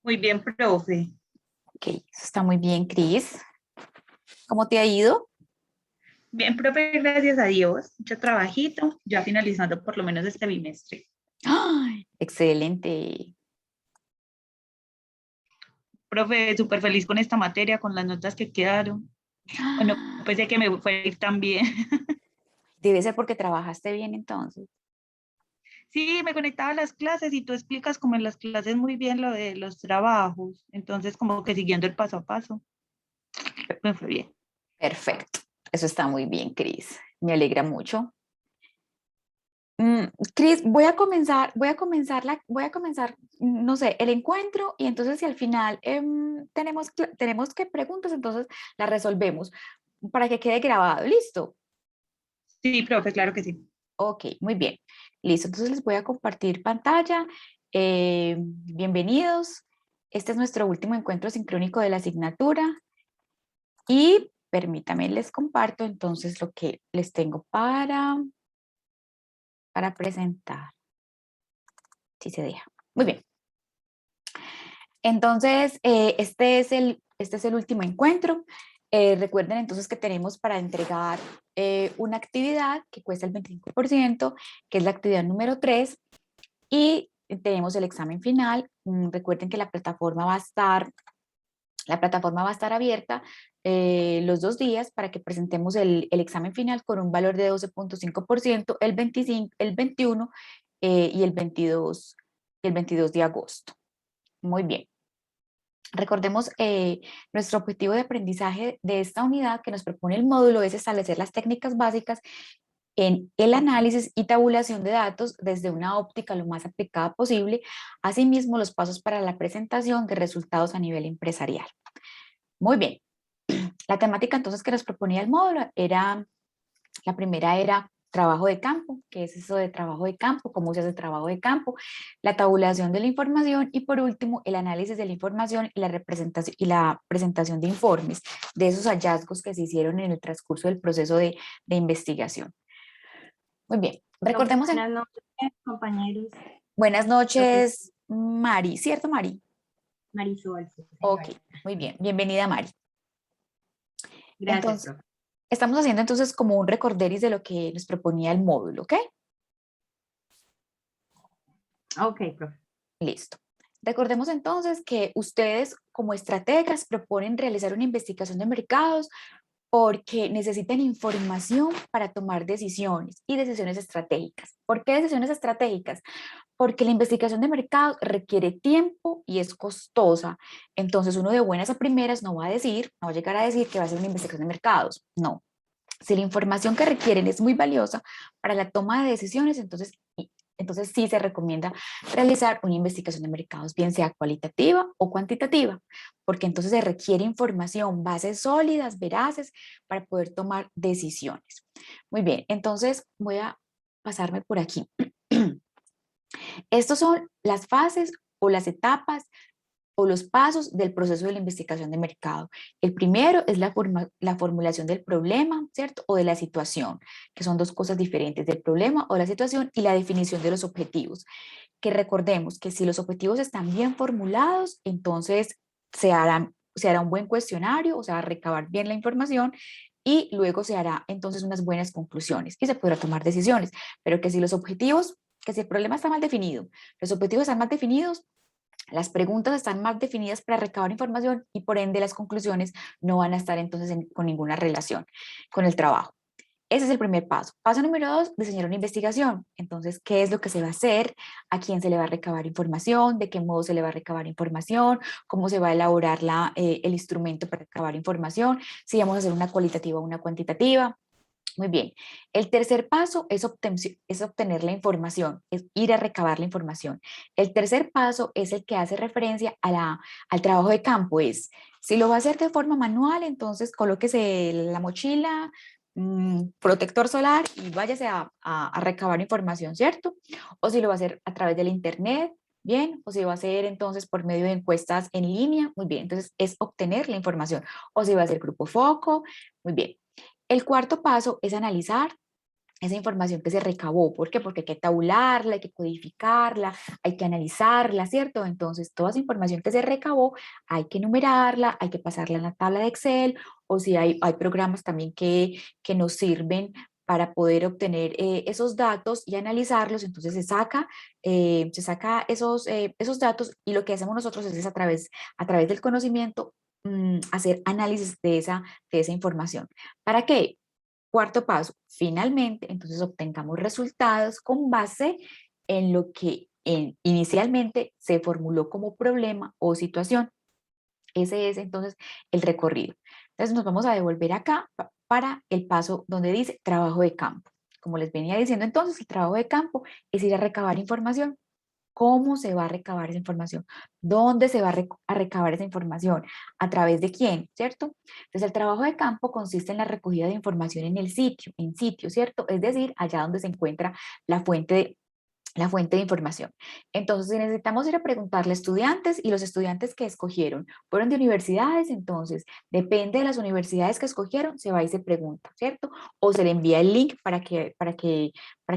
Muy bien, profe. Ok, eso está muy bien, Cris. ¿Cómo te ha ido? Bien, profe, gracias a Dios. Mucho trabajito, ya finalizando por lo menos este bimestre. ¡Ay! Excelente. Profe, súper feliz con esta materia, con las notas que quedaron. Bueno, ¡Ah! pensé que me fue a ir tan bien. Debe ser porque trabajaste bien entonces. Sí, me conectaba a las clases y tú explicas como en las clases muy bien lo de los trabajos. Entonces, como que siguiendo el paso a paso, me fue bien. Perfecto. Eso está muy bien, Cris. Me alegra mucho. Cris, voy a comenzar, no sé, el encuentro y entonces si al final tenemos que preguntas, entonces las resolvemos para que quede grabado. ¿Listo? Sí, profe, claro que sí. Ok, muy bien. Listo, entonces les voy a compartir pantalla. Bienvenidos. Este es nuestro último encuentro sincrónico de la asignatura y permítanme, les comparto entonces lo que les tengo para presentar, si se deja. Muy bien. Entonces, este es el último encuentro. Recuerden entonces que tenemos para entregar una actividad que cuesta el 25%, que es la actividad número 3. Y tenemos el examen final. Recuerden que la plataforma va a estar abierta los 2 días para que presentemos el examen final con un valor de 12,5%, el 25, el 21 y el 22 de agosto. Muy bien. Recordemos, nuestro objetivo de aprendizaje de esta unidad que nos propone el módulo es establecer las técnicas básicas en el análisis y tabulación de datos desde una óptica lo más aplicada posible, asimismo los pasos para la presentación de resultados a nivel empresarial. Muy bien, la temática entonces que nos proponía el módulo la primera era trabajo de campo. ¿Qué es eso de trabajo de campo? ¿Cómo se hace trabajo de campo? La tabulación de la información y por último el análisis de la información y la representación y la presentación de informes de esos hallazgos que se hicieron en el transcurso del proceso de investigación. Muy bien, Profe, recordemos buenas noches, compañeros. buenas Profe noches, Mari, ¿cierto, Mari? Marisol, sí, Ok, señora. muy bien, bienvenida, Mari. Gracias, Entonces, profe. estamos haciendo entonces como un recorderis de lo que nos proponía el módulo, ¿ok? Ok, profe. Listo. Recordemos entonces que ustedes como estrategas proponen realizar una investigación de mercados porque necesitan información para tomar decisiones y decisiones estratégicas. ¿Por qué decisiones estratégicas? Porque la investigación de mercados requiere tiempo y es costosa. Entonces uno de buenas a primeras no va a llegar a decir que va a hacer una investigación de mercados. No. Si la información que requieren es muy valiosa para la toma de decisiones, entonces sí se recomienda realizar una investigación de mercados, bien sea cualitativa o cuantitativa, porque entonces se requiere información, bases sólidas, veraces, para poder tomar decisiones. Muy bien, entonces voy a pasarme por aquí. Estas son las fases o las etapas o los pasos del proceso de la investigación de mercado. El primero es la formulación del problema, ¿cierto? O de la situación, que son dos cosas diferentes, del problema o la situación y la definición de los objetivos. Que recordemos que si los objetivos están bien formulados, entonces se hará un buen cuestionario, o sea, recabar bien la información y luego se hará entonces unas buenas conclusiones y se podrá tomar decisiones. Pero que si el problema está mal definido, los objetivos están mal definidos, las preguntas están más definidas para recabar información y por ende las conclusiones no van a estar entonces con ninguna relación con el trabajo. Ese es el primer paso. Paso número 2, diseñar una investigación. Entonces, ¿qué es lo que se va a hacer? ¿A quién se le va a recabar información? ¿De qué modo se le va a recabar información? ¿Cómo se va a elaborar el instrumento para recabar información? Si vamos a hacer una cualitativa o una cuantitativa. Muy bien. El tercer paso es obtener la información, es ir a recabar la información. El tercer paso es el que hace referencia al trabajo de campo. Si lo va a hacer de forma manual, entonces colóquese la mochila, protector solar y váyase a recabar información, ¿cierto? O si lo va a hacer a través del internet, bien, o si va a hacer entonces por medio de encuestas en línea, muy bien. Entonces es obtener la información. O si va a ser grupo foco, muy bien. El cuarto paso es analizar esa información que se recabó. ¿Por qué? Porque hay que tabularla, hay que codificarla, hay que analizarla, ¿cierto? Entonces, toda esa información que se recabó, hay que enumerarla, hay que pasarla en la tabla de Excel, o si hay programas también que nos sirven para poder obtener esos datos y analizarlos. Entonces se saca esos datos, y lo que hacemos nosotros es a través del conocimiento, hacer análisis de esa información. ¿Para qué? Cuarto paso, finalmente, entonces obtengamos resultados con base en lo que inicialmente se formuló como problema o situación. Ese es entonces el recorrido. Entonces nos vamos a devolver acá para el paso donde dice trabajo de campo. Como les venía diciendo, entonces el trabajo de campo es ir a recabar información. ¿Cómo se va a recabar esa información? ¿Dónde se va a recabar esa información? ¿A través de quién? ¿Cierto? Entonces el trabajo de campo consiste en la recogida de información en sitio, ¿cierto? Es decir, allá donde se encuentra la fuente de información. Entonces, si necesitamos ir a preguntarle a estudiantes, y los estudiantes que escogieron fueron de universidades, entonces depende de las universidades que escogieron, se va y se pregunta, ¿cierto? O se le envía el link para que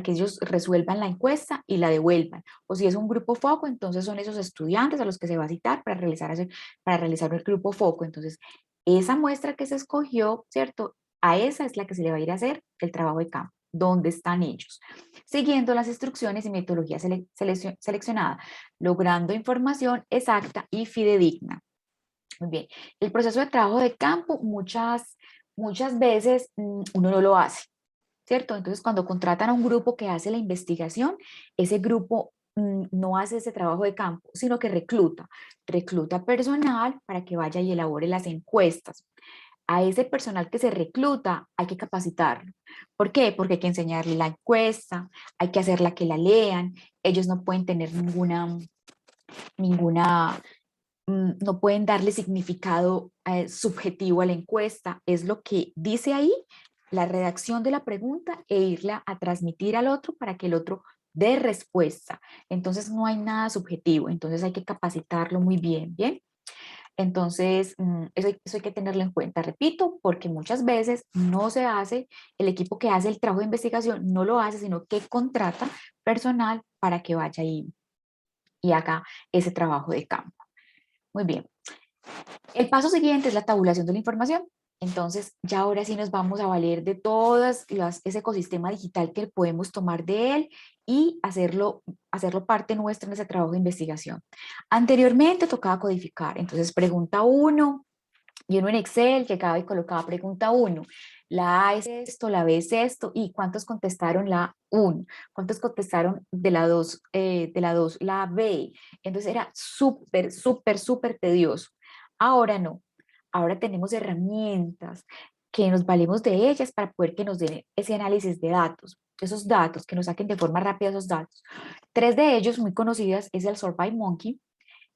ellos resuelvan la encuesta y la devuelvan. O si es un grupo foco, entonces son esos estudiantes a los que se va a citar para realizar el grupo foco. Entonces, esa muestra que se escogió, ¿cierto? A esa es la que se le va a ir a hacer el trabajo de campo. ¿Dónde están ellos? Siguiendo las instrucciones y metodología seleccionada, logrando información exacta y fidedigna. Muy bien, el proceso de trabajo de campo muchas veces uno no lo hace, ¿cierto? Entonces, cuando contratan a un grupo que hace la investigación, ese grupo no hace ese trabajo de campo, sino que recluta personal para que vaya y elabore las encuestas. A ese personal que se recluta hay que capacitarlo. ¿Por qué? Porque hay que enseñarle la encuesta, hay que hacerla que la lean, ellos no pueden tener ninguna no pueden darle significado subjetivo a la encuesta, es lo que dice ahí, la redacción de la pregunta, e irla a transmitir al otro para que el otro dé respuesta. Entonces no hay nada subjetivo, entonces hay que capacitarlo muy bien, ¿bien? Entonces, eso hay que tenerlo en cuenta, repito, porque muchas veces no se hace, el equipo que hace el trabajo de investigación no lo hace, sino que contrata personal para que vaya y haga ese trabajo de campo. Muy bien. El paso siguiente es la tabulación de la información. Entonces, ya ahora sí nos vamos a valer de ese ecosistema digital que podemos tomar de él y hacerlo parte nuestra en ese trabajo de investigación. Anteriormente tocaba codificar, entonces pregunta 1, y uno en Excel llegaba y colocaba pregunta 1. La A es esto, la B es esto, y ¿cuántos contestaron la 1? ¿Cuántos contestaron de la 2, la B? Entonces era súper tedioso. Ahora no, ahora tenemos herramientas que nos valemos de ellas para poder que nos den ese análisis de datos, esos datos, que nos saquen de forma rápida esos datos. 3 de ellos muy conocidas es el SurveyMonkey,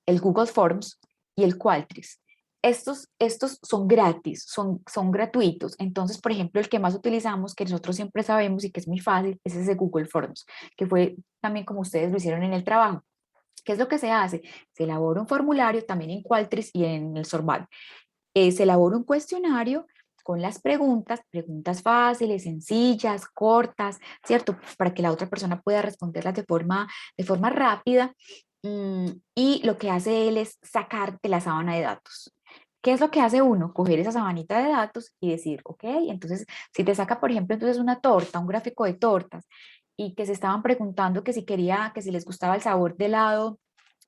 el Google Forms y el Qualtrics. Estos son gratis, son gratuitos. Entonces, por ejemplo, el que más utilizamos, que nosotros siempre sabemos y que es muy fácil, es ese Google Forms, que fue también como ustedes lo hicieron en el trabajo. ¿Qué es lo que se hace? Se elabora un formulario también en Qualtrics y en el Sorbal. Se elabora un cuestionario con las preguntas fáciles, sencillas, cortas, ¿cierto? Para que la otra persona pueda responderlas de forma rápida. Y lo que hace él es sacarte la sábana de datos. ¿Qué es lo que hace uno? Coger esa sabanita de datos y decir, ok, entonces si te saca, por ejemplo, entonces una torta, un gráfico de tortas, y que se estaban preguntando que si les gustaba el sabor de helado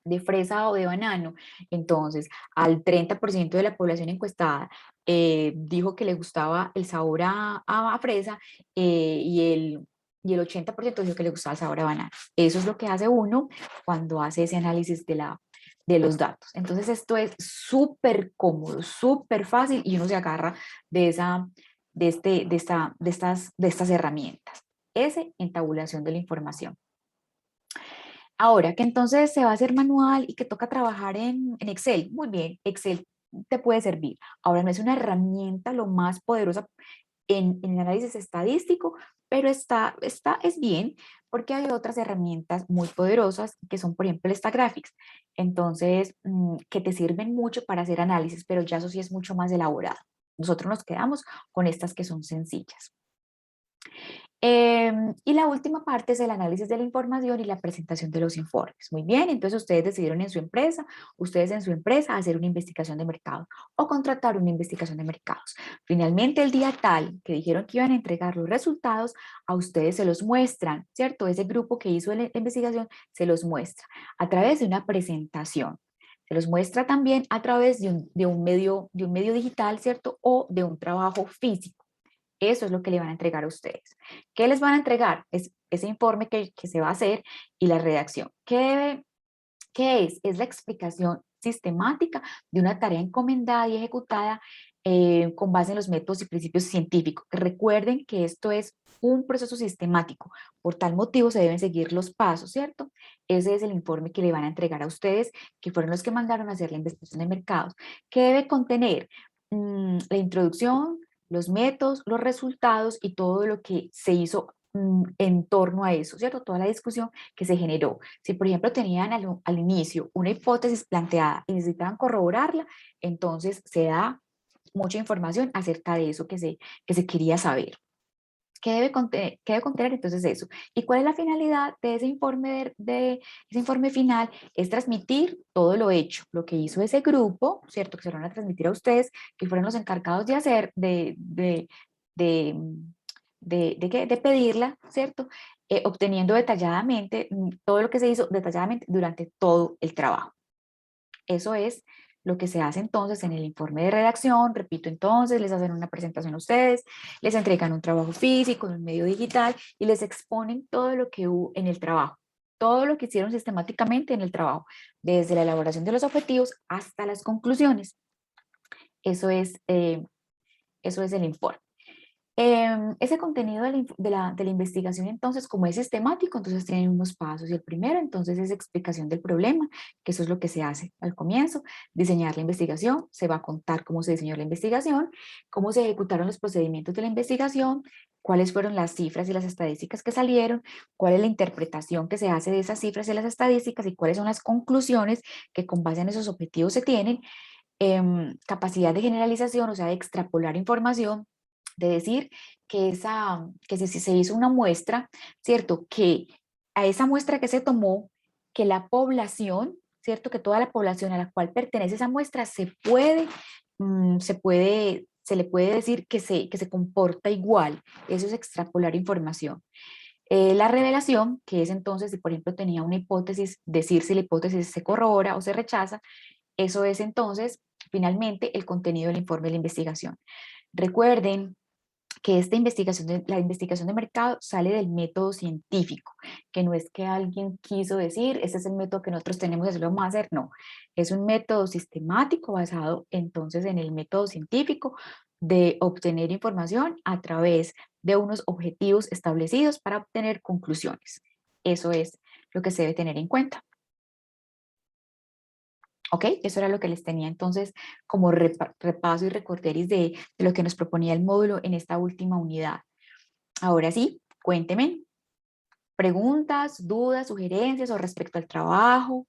de fresa o de banano, entonces al 30% de la población encuestada dijo que le gustaba el sabor a fresa, y el 80% dijo que le gustaba el sabor a banano. Eso es lo que hace uno cuando hace ese análisis de los datos. Entonces esto es súper cómodo, súper fácil, y uno se agarra de estas herramientas. Ese en tabulación de la información. Ahora, que entonces se va a hacer manual y que toca trabajar en Excel. Muy bien, Excel te puede servir. Ahora, no es una herramienta lo más poderosa en análisis estadístico, pero es bien, porque hay otras herramientas muy poderosas que son, por ejemplo, el Stagraphics. Entonces, que te sirven mucho para hacer análisis, pero ya eso sí es mucho más elaborado. Nosotros nos quedamos con estas que son sencillas. Y la última parte es el análisis de la información y la presentación de los informes. Muy bien, entonces ustedes decidieron ustedes en su empresa hacer una investigación de mercado o contratar una investigación de mercados. Finalmente, el día tal que dijeron que iban a entregar los resultados, a ustedes se los muestran, ¿cierto? Ese grupo que hizo la investigación se los muestra a través de una presentación. Se los muestra también a través de un medio digital, ¿cierto? O de un trabajo físico. Eso es lo que le van a entregar a ustedes. ¿Qué les van a entregar? Es ese informe que se va a hacer y la redacción. ¿Qué es? Es la explicación sistemática de una tarea encomendada y ejecutada con base en los métodos y principios científicos. Recuerden que esto es un proceso sistemático. Por tal motivo se deben seguir los pasos, ¿cierto? Ese es el informe que le van a entregar a ustedes, que fueron los que mandaron a hacer la investigación de mercados. ¿Qué debe contener? La introducción, los métodos, los resultados y todo lo que se hizo en torno a eso, ¿cierto? Toda la discusión que se generó. Si, por ejemplo, tenían al inicio una hipótesis planteada y necesitaban corroborarla, entonces se da mucha información acerca de eso que se quería saber. ¿Qué debe contener entonces eso? ¿Y cuál es la finalidad de ese informe, de ese informe final? Es transmitir todo lo hecho, lo que hizo ese grupo, ¿cierto? Que se lo van a transmitir a ustedes, que fueron los encargados de hacer, de, de pedirla, ¿cierto? Obteniendo detalladamente todo lo que se hizo detalladamente durante todo el trabajo. Eso es lo que se hace entonces en el informe de redacción. Repito, entonces les hacen una presentación a ustedes, les entregan un trabajo físico en un medio digital y les exponen todo lo que hubo en el trabajo, todo lo que hicieron sistemáticamente en el trabajo, desde la elaboración de los objetivos hasta las conclusiones. Eso es el informe. Ese contenido de la investigación, entonces, como es sistemático, entonces tienen unos pasos. Y el primero, entonces, es explicación del problema, que eso es lo que se hace al comienzo. Diseñar la investigación, se va a contar cómo se diseñó la investigación, cómo se ejecutaron los procedimientos de la investigación, cuáles fueron las cifras y las estadísticas que salieron, cuál es la interpretación que se hace de esas cifras y las estadísticas y cuáles son las conclusiones que con base en esos objetivos se tienen. Capacidad de generalización, o sea, de extrapolar información, de decir que si se hizo una muestra, ¿cierto? Que a esa muestra que se tomó, que la población, ¿cierto? Que toda la población a la cual pertenece esa muestra se le puede decir que se comporta igual. Eso es extrapolar información. La revelación, que es entonces, si por ejemplo tenía una hipótesis, decir si la hipótesis se corrobora o se rechaza, eso es entonces finalmente el contenido del informe de la investigación. Recuerden que la investigación de mercado sale del método científico, que no es que alguien quiso decir, este es el método que nosotros tenemos, eso lo vamos a hacer, no. Es un método sistemático basado entonces en el método científico de obtener información a través de unos objetivos establecidos para obtener conclusiones. Eso es lo que se debe tener en cuenta. ¿Ok? Eso era lo que les tenía entonces como repaso y recorderis de lo que nos proponía el módulo en esta última unidad. Ahora sí, cuéntenme preguntas, dudas, sugerencias o respecto al trabajo.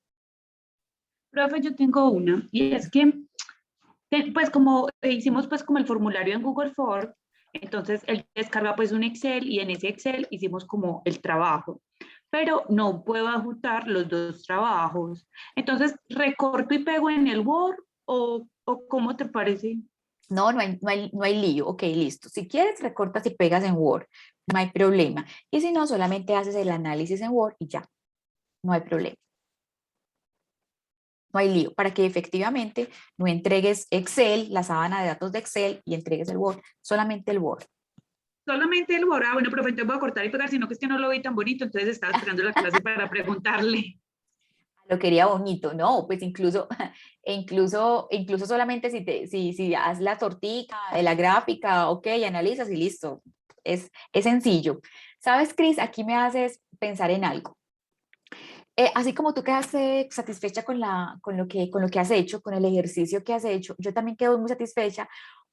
Profe, yo tengo una, y es que, pues como hicimos pues como el formulario en Google Form, entonces él descarga pues un Excel y en ese Excel hicimos como el trabajo, pero no puedo adjuntar los dos trabajos. Entonces, ¿recorto y pego en el Word o cómo te parece? No hay lío. Ok, listo. Si quieres, recortas y pegas en Word. No hay problema. Y si no, solamente haces el análisis en Word y ya. No hay problema. No hay lío. Para que efectivamente no entregues Excel, la sábana de datos de Excel y entregues el Word. Solamente el Word. Solamente el Word. Ah, bueno, profe, entonces voy a cortar y pegar, sino que es que no lo vi tan bonito, entonces estaba esperando la clase para preguntarle. Lo quería bonito, no, pues incluso, incluso solamente si haz la tortica de la gráfica, ok, analizas y listo. Es sencillo. ¿Sabes, Cris? Aquí me haces pensar en algo. Así como tú quedaste satisfecha con lo que has hecho, con el ejercicio que has hecho, yo también quedo muy satisfecha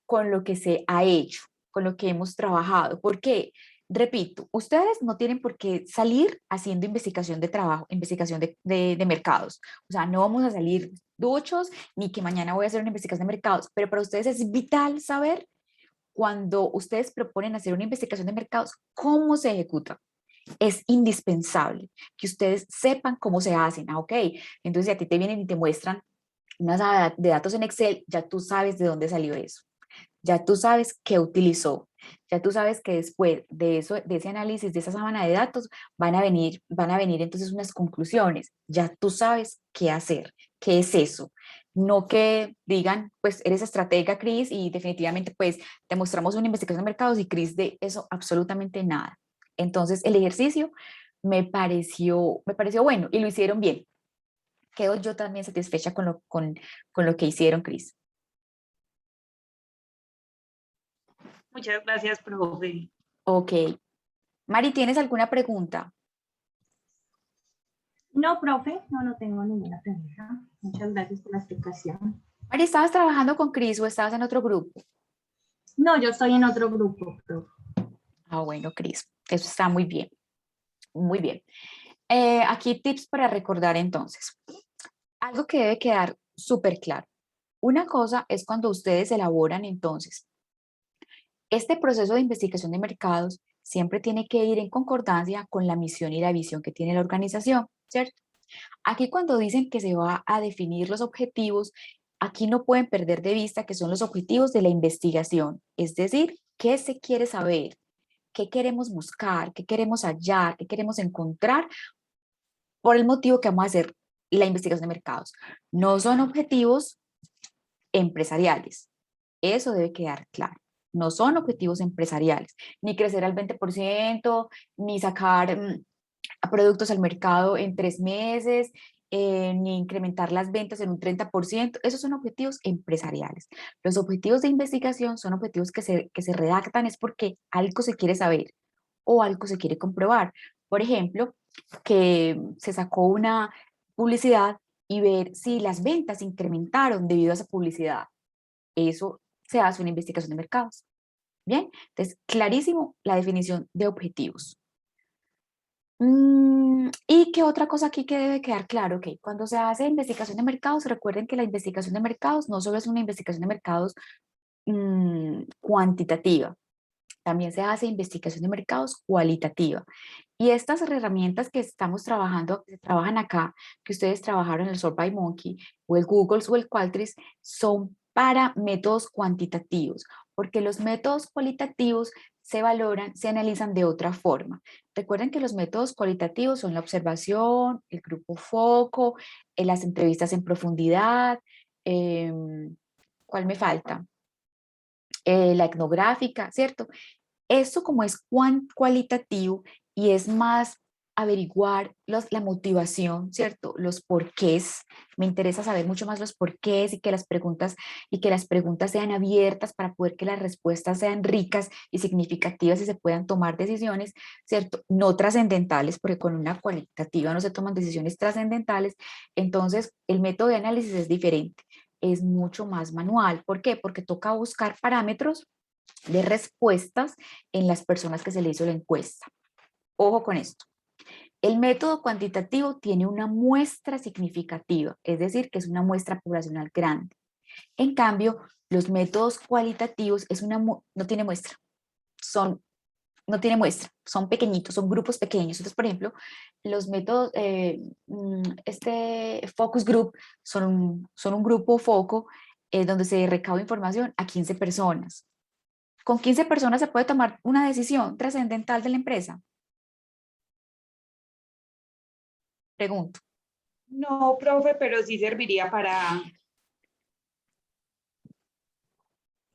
con lo que se ha hecho, con lo que hemos trabajado. ¿Por qué? Repito, ustedes no tienen por qué salir haciendo investigación de trabajo, investigación de mercados. O sea, no vamos a salir duchos ni que mañana voy a hacer una investigación de mercados, pero para ustedes es vital saber cuando ustedes proponen hacer una investigación de mercados, ¿cómo se ejecuta? Es indispensable que ustedes sepan cómo se hacen. Ah, ok, entonces si a ti te vienen y te muestran una base de datos en Excel, ya tú sabes de dónde salió eso, ya tú sabes qué utilizó, ya tú sabes que después de eso, de ese análisis, de esa sábana de datos, van a venir entonces unas conclusiones, ya tú sabes qué hacer, qué es eso. No que digan, pues eres estratega, Cris, y definitivamente pues te mostramos una investigación de mercados y Cris de eso absolutamente nada. Entonces el ejercicio me pareció bueno y lo hicieron bien. Quedo yo también satisfecha con lo que hicieron, Cris. Muchas gracias, profe. Ok. Mari, ¿tienes alguna pregunta? No, profe, no tengo ninguna pregunta. Muchas gracias por la explicación. Mari, ¿estabas trabajando con Cris o estabas en otro grupo? No, yo estoy en otro grupo, profe. Ah, bueno, Cris, eso está muy bien. Muy bien. Aquí tips para recordar entonces. Algo que debe quedar súper claro. Una cosa es cuando ustedes elaboran entonces. Este proceso de investigación de mercados siempre tiene que ir en concordancia con la misión y la visión que tiene la organización, ¿cierto? Aquí cuando dicen que se va a definir los objetivos, aquí no pueden perder de vista que son los objetivos de la investigación, es decir, qué se quiere saber, qué queremos buscar, qué queremos hallar, qué queremos encontrar por el motivo que vamos a hacer la investigación de mercados. No son objetivos empresariales, eso debe quedar claro. No son objetivos empresariales, ni crecer al 20%, ni sacar productos al mercado en 3 meses, ni incrementar las ventas en un 30%. Esos son objetivos empresariales. Los objetivos de investigación son objetivos que se redactan es porque algo se quiere saber o algo se quiere comprobar. Por ejemplo, que se sacó una publicidad y ver si las ventas incrementaron debido a esa publicidad. Eso se hace una investigación de mercados. Bien, entonces, clarísimo la definición de objetivos. ¿Y qué otra cosa aquí que debe quedar claro? Ok, cuando se hace investigación de mercados, recuerden que la investigación de mercados no solo es una investigación de mercados cuantitativa, también se hace investigación de mercados cualitativa. Y estas herramientas que estamos trabajando, que se trabajan acá, que ustedes trabajaron en el SurveyMonkey o el Google o el Qualtrics, son para métodos cuantitativos, porque los métodos cualitativos se valoran, se analizan de otra forma. Recuerden que los métodos cualitativos son la observación, el grupo foco, las entrevistas en profundidad, ¿cuál me falta? La etnográfica, ¿cierto? Esto como es cualitativo y es más averiguar la motivación, ¿cierto? Los porqués. Me interesa saber mucho más los porqués y que las preguntas sean abiertas para poder que las respuestas sean ricas y significativas y se puedan tomar decisiones, ¿cierto? No trascendentales, porque con una cualitativa no se toman decisiones trascendentales. Entonces, el método de análisis es diferente, es mucho más manual. ¿Por qué? Porque toca buscar parámetros de respuestas en las personas que se le hizo la encuesta. Ojo con esto. El método cuantitativo tiene una muestra significativa, es decir, que es una muestra poblacional grande. En cambio, los métodos cualitativos no tiene muestra, no tiene muestra, son pequeñitos, son grupos pequeños. Entonces, por ejemplo, los métodos, este focus group son un grupo foco donde se recauda información a 15 personas. ¿Con 15 personas se puede tomar una decisión trascendental de la empresa? Pregunto. No, profe, pero sí serviría para...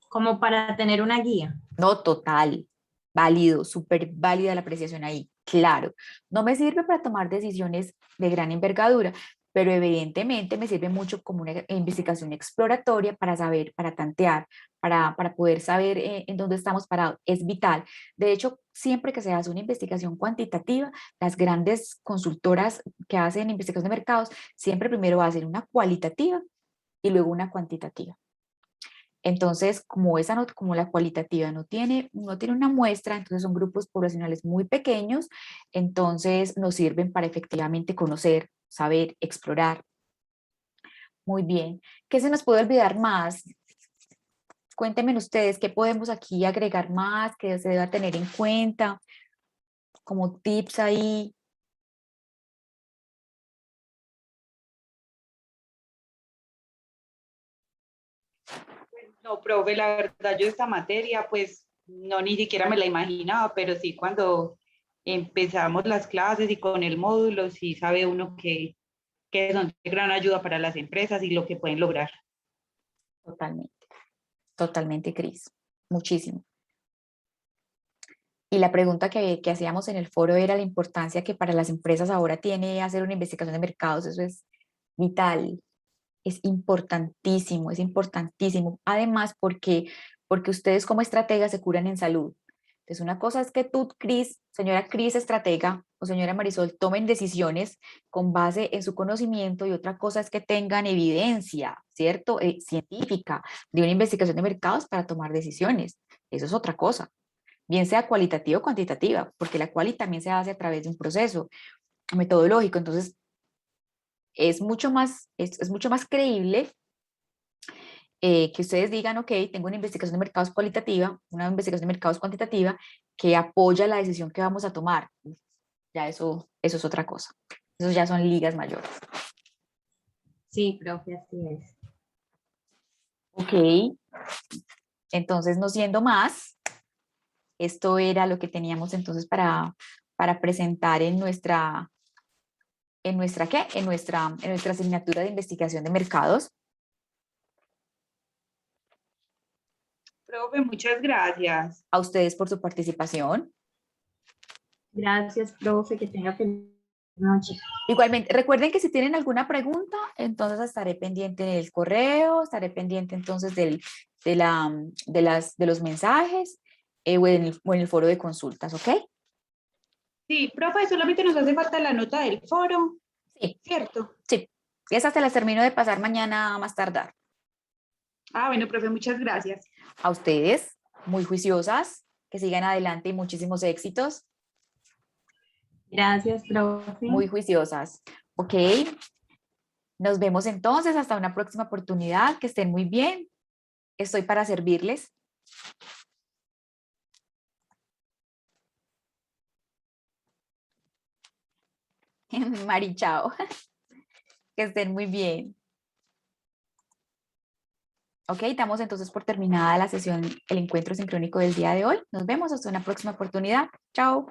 Como para tener una guía. No, total, válido, súper válida la apreciación ahí, claro. No me sirve para tomar decisiones de gran envergadura, pero evidentemente me sirve mucho como una investigación exploratoria para saber, para tantear, para poder saber en dónde estamos parados. Es vital. De hecho, siempre que se hace una investigación cuantitativa, las grandes consultoras que hacen investigación de mercados, siempre primero hacen una cualitativa y luego una cuantitativa. Entonces, como la cualitativa no tiene una muestra, entonces son grupos poblacionales muy pequeños, entonces nos sirven para efectivamente conocer, saber, explorar. Muy bien. ¿Qué se nos puede olvidar más? Cuéntenme ustedes qué podemos aquí agregar más, que se deba tener en cuenta, como tips ahí. No, profe, la verdad, yo esta materia, pues, no, ni siquiera me la imaginaba, pero sí cuando empezamos las clases y con el módulo, sí sabe uno que son de gran ayuda para las empresas y lo que pueden lograr. Totalmente, totalmente, Cris. Muchísimo. Y la pregunta que hacíamos en el foro era la importancia que para las empresas ahora tiene hacer una investigación de mercados. Eso es vital, es importantísimo, es importantísimo. Además, porque ustedes como estrategas se curan en salud. Entonces, una cosa es que tú, Cris, señora Cris, estratega, o señora Marisol, tomen decisiones con base en su conocimiento y otra cosa es que tengan evidencia, ¿cierto? Científica de una investigación de mercados para tomar decisiones. Eso es otra cosa, bien sea cualitativa o cuantitativa, porque la quali también se hace a través de un proceso metodológico. Entonces, es mucho más creíble que ustedes digan, ok, tengo una investigación de mercados cualitativa, una investigación de mercados cuantitativa que apoya la decisión que vamos a tomar. Ya eso es otra cosa. Eso ya son ligas mayores. Sí, profe, así es. Ok, entonces no siendo más, esto era lo que teníamos entonces para presentar ¿qué? En nuestra asignatura de investigación de mercados. Profe, muchas gracias. A ustedes por su participación. Gracias, profe, que tenga feliz noche. Igualmente, recuerden que si tienen alguna pregunta, entonces estaré pendiente del correo, estaré pendiente entonces de los mensajes o en el foro de consultas, ¿ok? Sí, profe, solamente nos hace falta la nota del foro, Sí, ¿cierto? sí. Esas se las termino de pasar mañana a más tardar. Ah, bueno, profe, muchas gracias. A ustedes, muy juiciosas, que sigan adelante y muchísimos éxitos, Gracias, profe. muy juiciosas, ¿ok? Nos vemos entonces hasta una próxima oportunidad, que estén muy bien. Estoy para servirles. Mari, chao. Que estén muy bien. Ok, damos entonces por terminada la sesión, el encuentro sincrónico del día de hoy. Nos vemos hasta una próxima oportunidad. Chao.